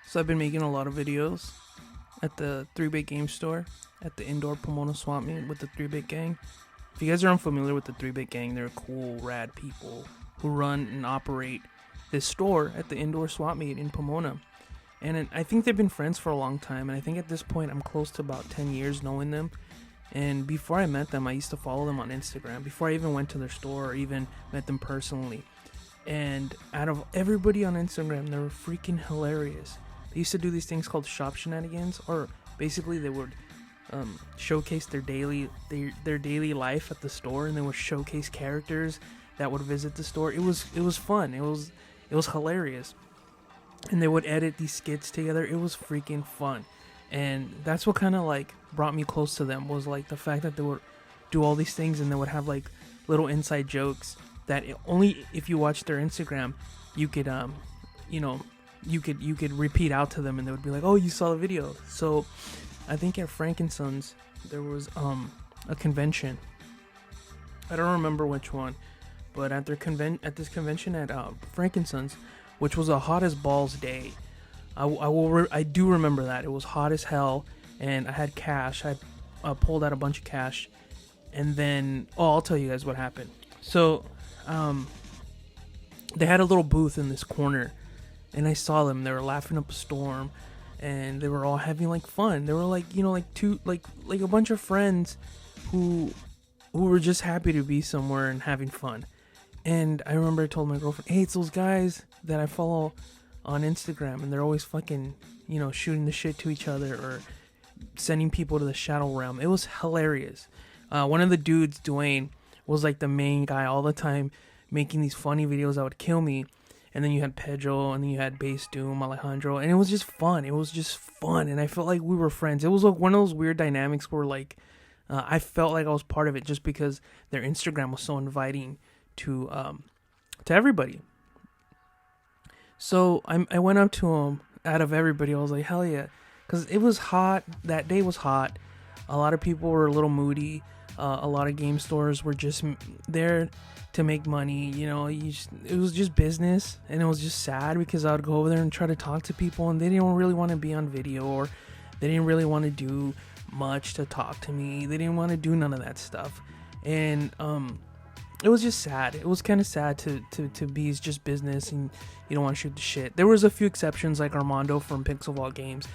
So I've been making a lot of videos at the 3-Bit Game Store at the indoor Pomona Swap Meet with the 3-Bit Gang. If you guys are unfamiliar with the 3-Bit Gang, they're cool, rad people who run and operate this store at the indoor swap meet in Pomona. And I think they've been friends for a long time, and I think at this point I'm close to about 10 years knowing them. And before I met them, I used to follow them on Instagram, before I even went to their store or even met them personally. And out of everybody on Instagram, they were freaking hilarious. They used to do these things called shop shenanigans, or basically they would showcase their daily life at the store, and they would showcase characters that would visit the store. It was fun. It was hilarious. And they would edit these skits together. It was freaking fun. And that's what kind of like brought me close to them, was like the fact that they would do all these things and they would have like little inside jokes that only if you watch their Instagram you could you could repeat out to them, and they would be like, "Oh, you saw the video." So I think at Frankenson's there was a convention. I don't remember which one, but at this convention at Frankenson's, which was a hot as balls day. I do remember that. It was hot as hell, and I had cash. I pulled out a bunch of cash, and then I'll tell you guys what happened. So they had a little booth in this corner, and I saw them. They were laughing up a storm, and they were all having like fun. They were like, like a bunch of friends who were just happy to be somewhere and having fun. And I remember I told my girlfriend, "Hey, it's those guys that I follow on Instagram, and they're always fucking, shooting the shit to each other or sending people to the shadow realm." It was hilarious. One of the dudes, Dwayne, was like the main guy all the time, making these funny videos that would kill me. And then you had Pedro, and then you had Base Doom, Alejandro, and it was just fun. And I felt like we were friends. It was like one of those weird dynamics where like I felt like I was part of it, just because their Instagram was so inviting to everybody. So I went up to him. Out of everybody, I was like, hell yeah, because it was hot. That day was hot. A lot of people were a little moody. A lot of game stores were just there to make money. It was just business, and it was just sad because I would go over there and try to talk to people, and they didn't really want to be on video, or they didn't really want to do much to talk to me. They didn't want to do none of that stuff, and it was just sad. It was kind of sad to be just business, and you don't want to shoot the shit. There was a few exceptions, like Armando from Pixel Vault Games.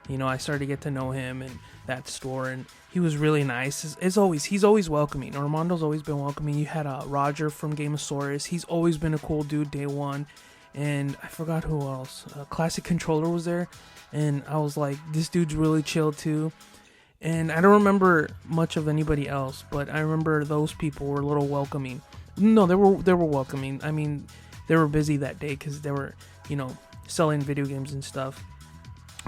I started to get to know him in that store, and he was really nice. As always, he's always welcoming. Armando's always been welcoming. You had Roger from Gameosaurus. He's always been a cool dude, day one. And I forgot who else. Classic Controller was there, and I was like, this dude's really chill too. And I don't remember much of anybody else, but I remember those people were a little welcoming. No, they were welcoming. I mean, they were busy that day because they were, selling video games and stuff.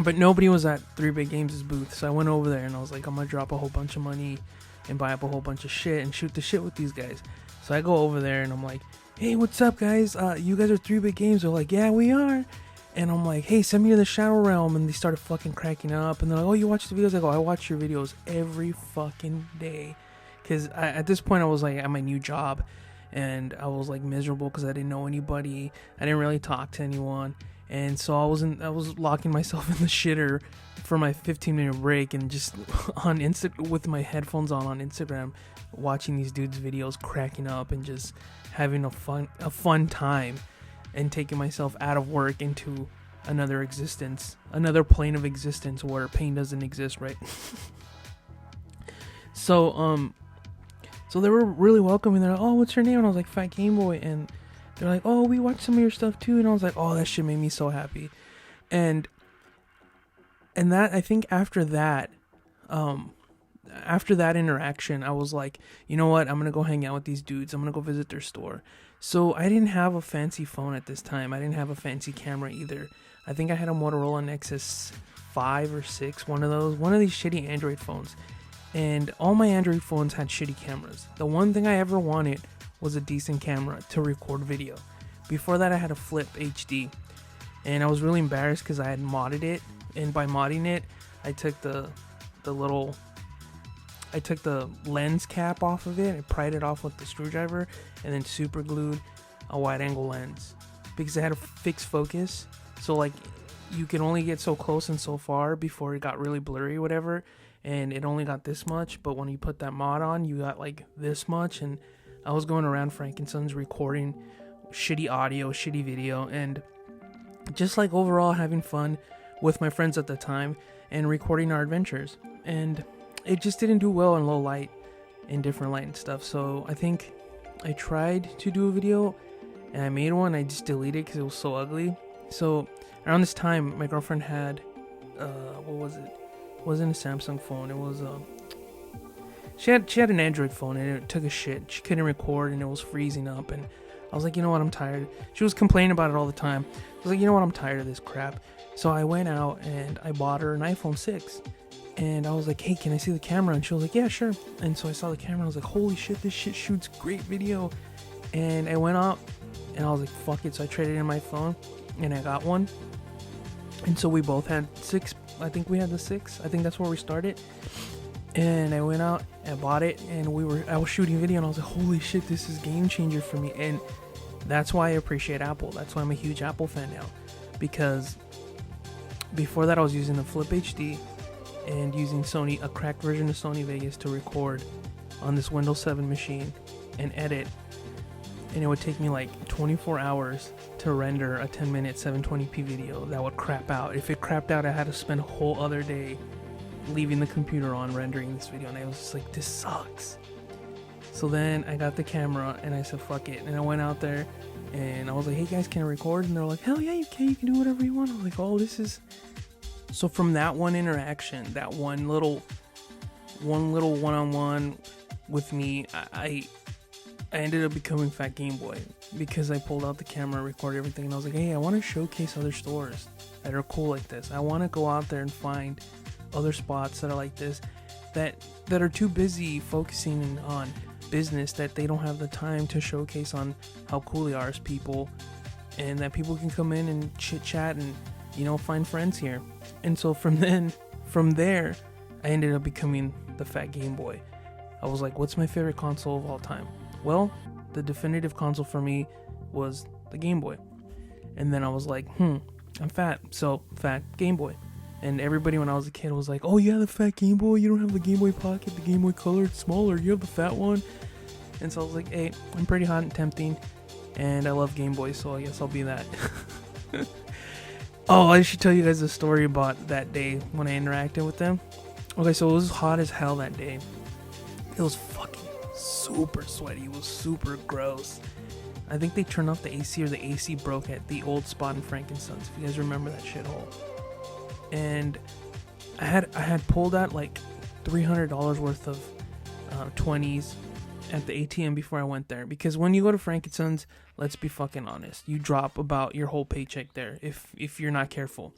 But nobody was at 3-Bit Games' booth, so I went over there and I was like, I'm gonna drop a whole bunch of money and buy up a whole bunch of shit and shoot the shit with these guys. So I go over there and I'm like, hey, what's up, guys? You guys are 3-Bit Games? They're like, yeah, we are. And I'm like, hey, send me to the Shadow Realm. And they started fucking cracking up. And they're like, oh, you watch the videos? I go, I watch your videos every fucking day. Because at this point, I was like at my new job. And I was like miserable because I didn't know anybody. I didn't really talk to anyone. And so I was locking myself in the shitter for my 15-minute break, and just on with my headphones on Instagram, watching these dudes' videos, cracking up, and just having a fun time, and taking myself out of work into another existence, another plane of existence where pain doesn't exist, right? So they were really welcoming. They're like, oh, what's your name? And I was like, Fat Game Boy. And they're like, oh, we watched some of your stuff too. And I was like, oh, that shit made me so happy. And that, I think after that interaction, I was like, you know what? I'm going to go hang out with these dudes. I'm going to go visit their store. So I didn't have a fancy phone at this time. I didn't have a fancy camera either. I think I had a Motorola Nexus 5 or 6, one of these shitty Android phones. And all my Android phones had shitty cameras. The one thing I ever wanted was a decent camera to record video. Before that, I had a Flip HD, and I was really embarrassed because I had modded it. And by modding it, I took the lens cap off of it and pried it off with the screwdriver, and then super glued a wide angle lens because it had a fixed focus. So like you can only get so close and so far before it got really blurry or whatever, and it only got this much. But when you put that mod on, you got like this much. And I was going around Frankenstein's recording shitty audio, shitty video, and just like overall having fun with my friends at the time and recording our adventures. And it just didn't do well in low light, in different light and stuff. So I think I tried to do a video and I made one. I just deleted it because it was so ugly. So around this time, my girlfriend had, what was it? It wasn't a Samsung phone. It was she had an Android phone, and it took a shit. She couldn't record, and it was freezing up. And I was like, you know what? I'm tired. She was complaining about it all the time. I was like, you know what? I'm tired of this crap. So I went out and I bought her an iPhone 6. And I was like, hey, can I see the camera? And she was like, yeah, sure. And so I saw the camera, and I was like, holy shit, this shit shoots great video. And I went up, and I was like, fuck it. So I traded in my phone, and I got one. And so we both had 6. I think we had the 6. I think that's where we started. And I went out and bought it, and I was shooting video, and I was like, holy shit, this is game changer for me. And that's why I appreciate Apple. That's why I'm a huge Apple fan now. Because before that, I was using the Flip HD and using a cracked version of Sony Vegas to record on this Windows 7 machine and edit. And it would take me like 24 hours to render a 10-minute 720p video that would crap out. If it crapped out, I had to spend a whole other day leaving the computer on rendering this video, and I was just like, this sucks. So then I got the camera and I said, fuck it. And I went out there and I was like, hey guys, can I record? And they're like, hell yeah, you can do whatever you want. I was like, oh, this is... So from that one interaction, that one little one-on-one with me, I ended up becoming Fat Game Boy, because I pulled out the camera, recorded everything, and I was like, hey, I want to showcase other stores that are cool like this. I want to go out there and find other spots that are like this, that are too busy focusing on business, that they don't have the time to showcase on how cool they are as people, and that people can come in and chit chat and, you know, find friends here. And so from there, I ended up becoming the Fat Game Boy. I was like, what's my favorite console of all time? Well, the definitive console for me was the Game Boy. And then I was like, I'm fat, so Fat Game Boy. And everybody when I was a kid was like, oh yeah, the Fat Game Boy, you don't have the Game Boy Pocket, the Game Boy Color, it's smaller, you have the fat one. And so I was like, hey, I'm pretty hot and tempting, and I love Game Boys, so I guess I'll be that. Oh, I should tell you guys a story about that day when I interacted with them. Okay, so it was hot as hell that day. It was fucking super sweaty. It was super gross. I think they turned off the AC, or the AC broke at the old spot in Frankenstein's, if you guys remember that shithole. And I had pulled out like $300 worth of 20s at the ATM before I went there, because when you go to Frankenstein's, let's be fucking honest, you drop about your whole paycheck there if you're not careful.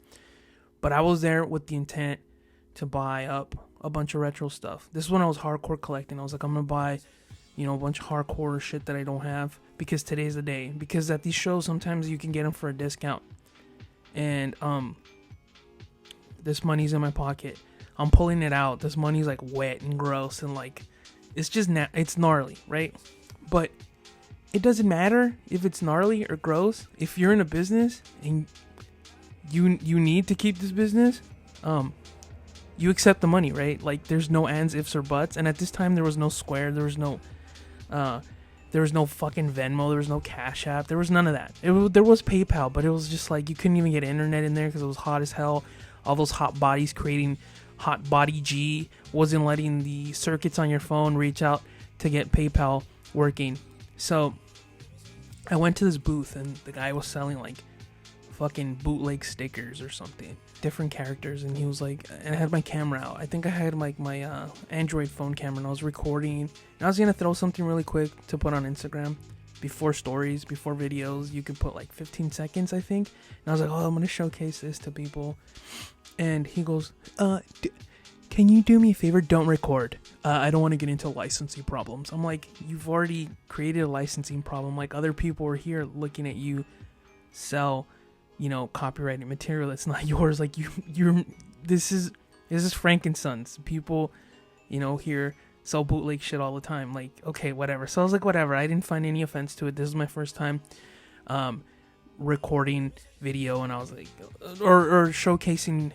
But I was there with the intent to buy up a bunch of retro stuff. This is when I was hardcore collecting. I was like, I'm gonna buy, you know, a bunch of hardcore shit that I don't have, because today's the day. Because at these shows, sometimes you can get them for a discount. And this money's in my pocket. I'm pulling it out. This money's like wet and gross, and like it's just it's gnarly, right? But it doesn't matter if it's gnarly or gross. If you're in a business and you need to keep this business, you accept the money, right? Like there's no ands, ifs, or buts. And at this time there was no Square, there was no fucking Venmo, there was no Cash App, there was none of that. There was PayPal, but it was just like you couldn't even get internet in there because it was hot as hell. All those hot bodies creating hot body G wasn't letting the circuits on your phone reach out to get PayPal working. So I went to this booth, and the guy was selling like fucking bootleg stickers or something, different characters, and he was like, and I had my camera out. I think I had like my Android phone camera, and I was recording, and I was gonna throw something really quick to put on Instagram before stories, before videos. You could put like 15 seconds, I think. And I was like, oh, I'm gonna showcase this to people. And he goes, can you do me a favor? Don't record. I don't want to get into licensing problems. I'm like, you've already created a licensing problem. Like, other people are here looking at you sell, you know, copyrighted material that's not yours. Like, this is Frankenstein's. People, you know, here sell bootleg shit all the time. Like, okay, whatever. So I was like, whatever. I didn't find any offense to it. This is my first time recording video, and I was like, or showcasing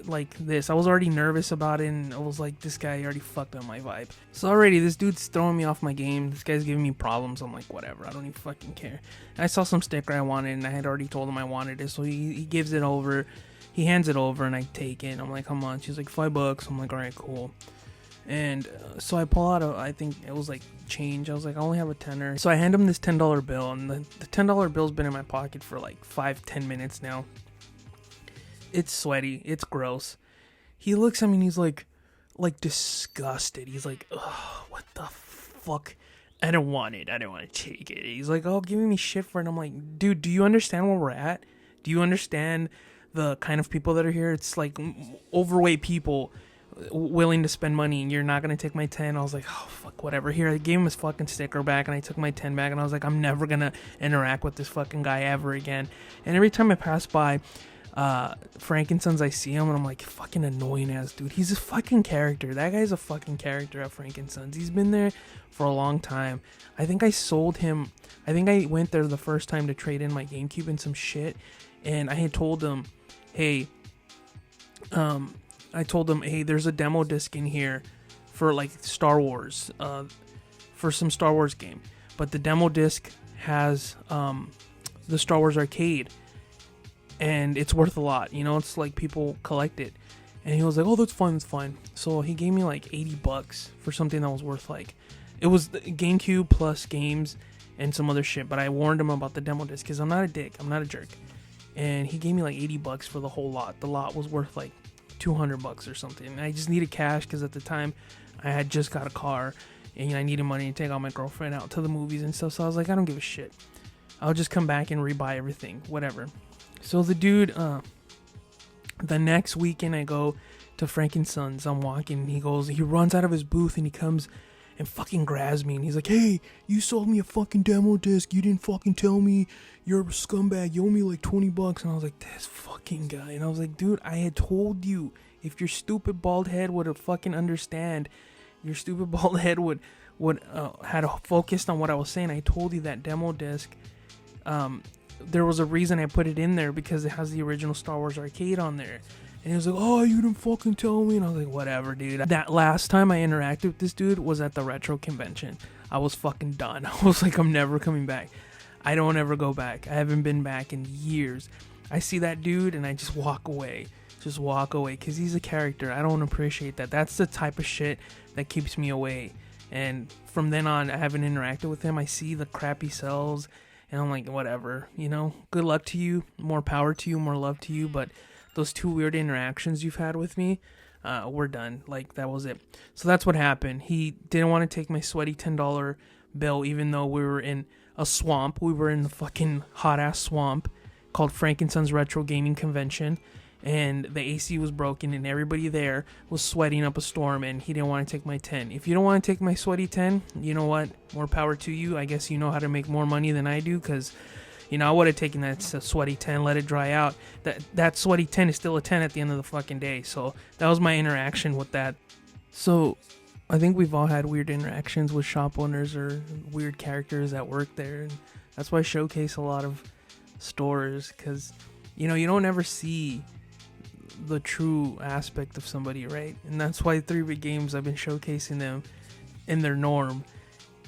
like this. I was already nervous about it, and I was like, this guy already fucked up my vibe. So already this dude's throwing me off my game. This guy's giving me problems. I'm like, whatever, I don't even fucking care. And I saw some sticker I wanted, and I had already told him I wanted it, so he gives it over. He hands it over, and I take it. I'm like, how much? She's like, $5. I'm like, all right, cool. And so I pull out I think it was like change. I was like, I only have a tenner. So I hand him this $10 bill, and the $10 bill's been in my pocket for like 5-10 minutes now. It's sweaty. It's gross. He looks at me and he's like disgusted. He's like, ugh, what the fuck? I don't want it. I don't want to take it. He's like, oh, giving me shit for it. I'm like, dude, do you understand where we're at? Do you understand the kind of people that are here? It's like overweight people willing to spend money, and you're not gonna take my 10. I was like, oh fuck, whatever. Here, I gave him his fucking sticker back, and I took my 10 back, and I was like, I'm never gonna interact with this fucking guy ever again. And every time I pass by Frankensons, I see him, and I'm like, fucking annoying ass dude. He's a fucking character. That guy's a fucking character at Frankensons. He's been there for a long time. I think I sold him. I think I went there the first time to trade in my GameCube and some shit, and I had told him, hey, there's a demo disc in here for like Star Wars, for some Star Wars game, but the demo disc has the Star Wars arcade, and it's worth a lot. You know, it's like people collect it. And he was like, oh, that's fine. So he gave me like $80 for something that was worth like, it was the GameCube plus games and some other shit. But I warned him about the demo disc because I'm not a dick, I'm not a jerk. And he gave me like $80 for the whole lot. The lot was worth like $200 or something. And I just needed cash because at the time I had just got a car, and I needed money to take all my girlfriend out to the movies and stuff. So I was like, I don't give a shit. I'll just come back and rebuy everything, whatever. So the dude, the next weekend I go to Frankensons. I'm walking, and he runs out of his booth, and he comes and fucking grabs me, and he's like, hey, you sold me a fucking demo disc. You didn't fucking tell me. You're a scumbag. You owe me like $20. And I was like, this fucking guy. And I was like, dude, I had told you, if your stupid bald head would have fucking understand, your stupid bald head would had focused on what I was saying. I told you that demo disc, there was a reason I put it in there, because it has the original Star Wars arcade on there. And he was like, oh, you didn't fucking tell me. And I was like, whatever, dude. That last time I interacted with this dude was at the retro convention. I was fucking done. I was like, I'm never coming back. I don't ever go back. I haven't been back in years. I see that dude and I just walk away. Just walk away, because he's a character. I don't appreciate that. That's the type of shit that keeps me away. And from then on, I haven't interacted with him. I see the crap he sells, and I'm like, whatever, you know, good luck to you, more power to you, more love to you, but those 2 weird interactions you've had with me, we're done. Like, that was it. So that's what happened. He didn't want to take my sweaty $10 bill, even though we were in a swamp. We were in the fucking hot-ass swamp called Frankensons Retro Gaming Convention, and the AC was broken, and everybody there was sweating up a storm, and he didn't want to take my 10. If you don't want to take my sweaty 10, you know what? More power to you. I guess you know how to make more money than I do, because, you know, I would have taken that sweaty 10, let it dry out. That sweaty 10 is still a 10 at the end of the fucking day. So that was my interaction with that. So I think we've all had weird interactions with shop owners or weird characters that work there, and that's why I showcase a lot of stores, because, you know, you don't ever see the true aspect of somebody, right? And that's why 3-bit games, I've been showcasing them in their norm,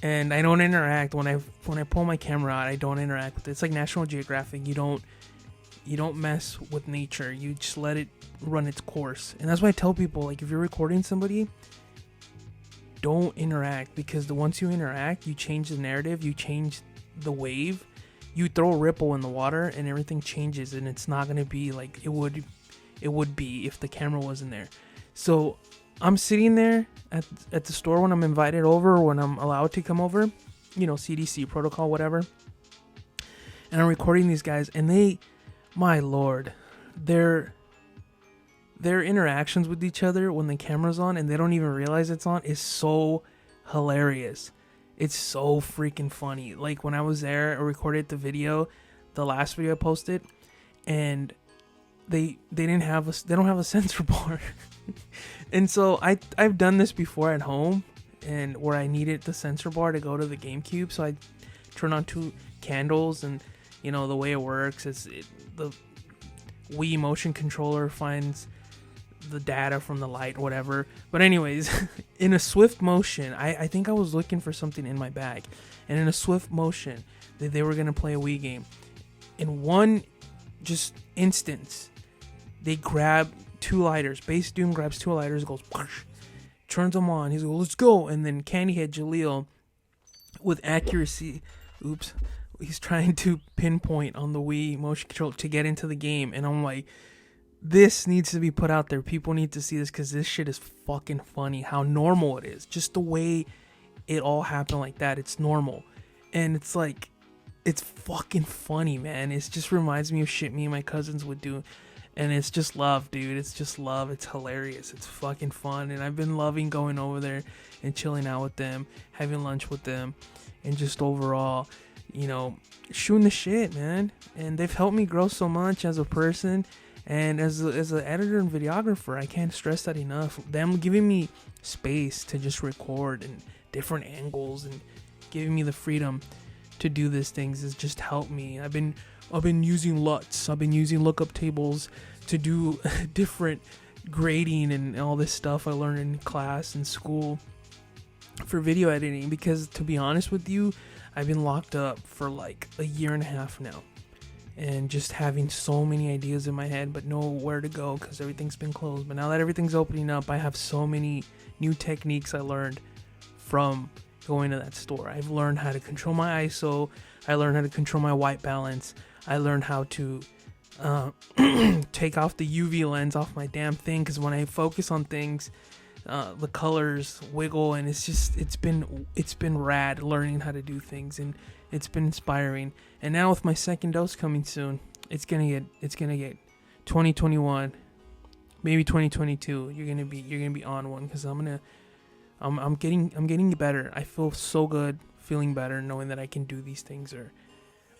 and I don't interact when I pull my camera out. I don't interact with it. It's like National Geographic. You don't mess with nature. You just let it run its course. And that's why I tell people, like, if you're recording somebody, don't interact, because once you interact, you change the narrative, you change the wave, you throw a ripple in the water, and everything changes, and it's not going to be like it would be if the camera wasn't there. So I'm sitting there at the store when I'm invited over, when I'm allowed to come over, you know, CDC protocol, whatever, and I'm recording these guys, and they, my lord, their interactions with each other when the camera's on and they don't even realize it's on is so hilarious. It's so freaking funny. Like, when I was there, I recorded the video, the last video I posted, and they don't have a censor bar. And so I've done this before at home, and where I needed the censor bar to go to the GameCube, so I turn on 2 candles, and You know, the way it works is the Wii motion controller finds the data from the light, whatever. But anyways, in a swift motion, I think I was looking for something in my bag, and in a swift motion, they were gonna play a Wii game. In one just instance, they grab 2 lighters. Base Doom grabs 2 lighters, goes, whoosh, turns them on. He's like, let's go. And then Candyhead Jaleel, with accuracy, he's trying to pinpoint on the Wii motion control to get into the game. And I'm like, this needs to be put out there. People need to see this because this shit is fucking funny. How normal it is. Just the way it all happened like that. It's normal. And it's like, it's fucking funny, man. It just reminds me of shit me and my cousins would do. And it's just love, dude. It's just love. It's hilarious. It's fucking fun. And I've been loving going over there and chilling out with them, having lunch with them, and just overall, you know, shooting the shit, man. And they've helped me grow so much as a person and as an editor and videographer. I can't stress that enough. Them giving me space to just record and different angles and giving me the freedom to do these things has just helped me. I've been using LUTs. I've been using lookup tables to do different grading and all this stuff I learned in class and school for video editing, because to be honest with you, I've been locked up for like a year and a half now, and just having so many ideas in my head but nowhere to go because everything's been closed. But now that everything's opening up, I have so many new techniques I learned from going to that store. I've learned how to control my ISO. I learned how to control my white balance. I learned how to take off the UV lens off my damn thing, because when I focus on things, the colors wiggle, and it's been rad learning how to do things, and it's been inspiring. And now with my second dose coming soon, it's gonna get 2021, maybe 2022. You're gonna be on one, because I'm getting better. I feel so good feeling better knowing that I can do these things or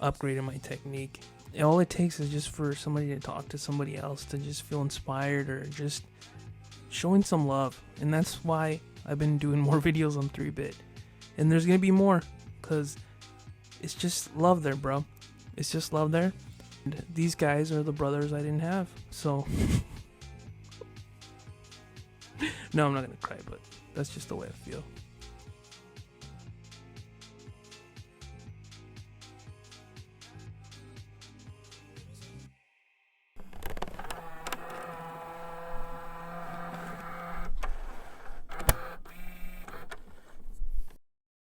upgrading my technique. And all it takes is just for somebody to talk to somebody else to just feel inspired or just showing some love. And that's why I've been doing more videos on 3-bit. And there's going to be more, because it's just love there, bro. It's just love there. And these guys are the brothers I didn't have. So no, I'm not going to cry, but that's just the way I feel.